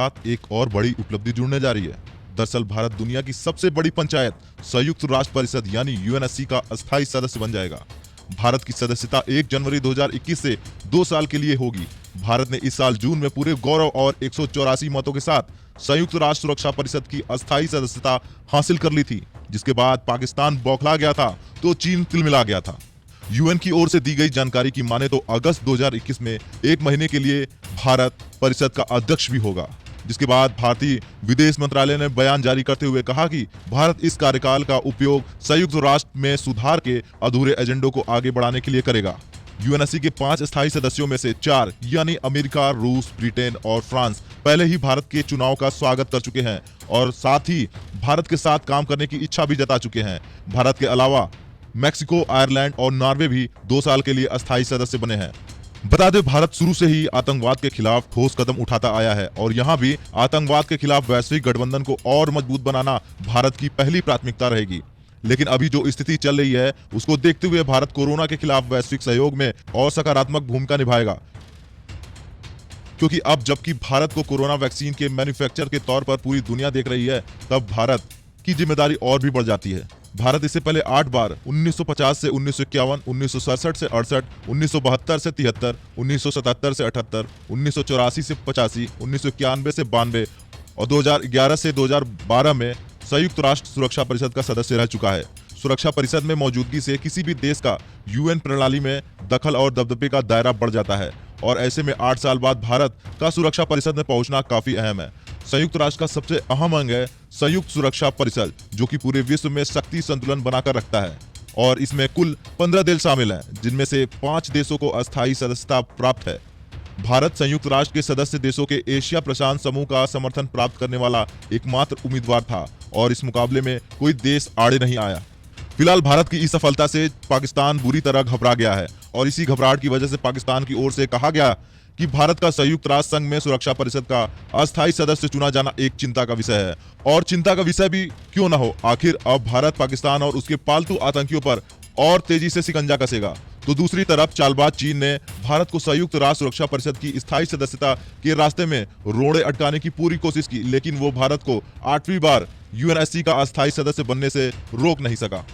साथ एक और बड़ी उपलब्धि जुड़ने जा रही है। दरअसल भारत दुनिया की सबसे बड़ी पंचायत संयुक्त राष्ट्र परिषद यानी यूएनएससी का अस्थायी सदस्य बन जाएगा। भारत की सदस्यता 1 जनवरी 2021 से 2 साल के लिए होगी। भारत ने इस साल जून में पूरे गौरव और 184 मतों के साथ संयुक्त राष्ट्र सुरक्षा परिषद की अस्थायी सदस्यता हासिल कर ली थी, जिसके बाद पाकिस्तान बौखला गया था तो चीन तिलमिला गया था। यूएन की ओर से दी गई जानकारी की माने तो अगस्त 2021 में 1 महीने के लिए भारत परिषद का अध्यक्ष भी होगा, जिसके बाद भारतीय विदेश मंत्रालय ने बयान जारी करते हुए कहा कि भारत इस कार्यकाल का उपयोग संयुक्त राष्ट्र में सुधार के अधूरे एजेंडों को आगे बढ़ाने के लिए करेगा। यूएनएससी के 5 स्थायी सदस्यों में से 4 यानी अमेरिका, रूस, ब्रिटेन और फ्रांस पहले ही भारत के चुनाव का स्वागत कर चुके हैं और साथ ही भारत के साथ काम करने की इच्छा भी जता चुके हैं। भारत के अलावा मैक्सिको, आयरलैंड और नॉर्वे भी 2 साल के लिए अस्थायी सदस्य बने हैं। बता दें, भारत शुरू से ही आतंकवाद के खिलाफ ठोस कदम उठाता आया है और यहाँ भी आतंकवाद के खिलाफ वैश्विक गठबंधन को और मजबूत बनाना भारत की पहली प्राथमिकता रहेगी। लेकिन अभी जो स्थिति चल रही है उसको देखते हुए भारत कोरोना के खिलाफ वैश्विक सहयोग में और सकारात्मक भूमिका निभाएगा, क्योंकि अब जबकि भारत को कोरोना वैक्सीन के मैन्युफैक्चर के तौर पर पूरी दुनिया देख रही है, तब भारत की जिम्मेदारी और भी बढ़ जाती है। भारत इससे पहले 8 बार 1950 से 1951, 1967 से 68, 1972 से 73, 1977 से 78, 1984 से 85, 1991 से 92 और 2011 से 2012 में संयुक्त राष्ट्र सुरक्षा परिषद का सदस्य रह चुका है। सुरक्षा परिषद में मौजूदगी से किसी भी देश का यूएन प्रणाली में दखल और दबदबे का दायरा बढ़ जाता है और ऐसे में 8 साल बाद भारत का सुरक्षा परिषद में पहुंचना काफी अहम है। संयुक्त राष्ट्र का सबसे अहम अंग है संयुक्त सुरक्षा परिषद, जो कि पूरे विश्व में शक्ति संतुलन बनाकर रखता है और इसमें कुल 15 देश शामिल हैं, जिनमें से 5 देशों को अस्थायी सदस्यता प्राप्त है। भारत संयुक्त राष्ट्र के सदस्य देशों के एशिया प्रशांत समूह का समर्थन प्राप्त करने वाला एकमात्र उम्मीदवार था और इस मुकाबले में कोई देश आड़े नहीं आया। फिलहाल भारत की इस सफलता से पाकिस्तान बुरी तरह घबरा गया है और इसी घबराहट की वजह से पाकिस्तान की ओर से कहा गया कि भारत का संयुक्त राष्ट्र संघ में सुरक्षा परिषद का अस्थायी सदस्य चुना जाना एक चिंता का विषय है। और चिंता का विषय भी क्यों न हो, आखिर अब भारत पाकिस्तान और उसके पालतू आतंकियों पर और तेजी से शिकंजा कसेगा। तो दूसरी तरफ चालबाज चीन ने भारत को संयुक्त राष्ट्र सुरक्षा परिषद की स्थायी सदस्यता के रास्ते में रोड़े अटकाने की पूरी कोशिश की, लेकिन वो भारत को 8वीं बार यूएनएससी का अस्थायी सदस्य बनने से रोक नहीं सका।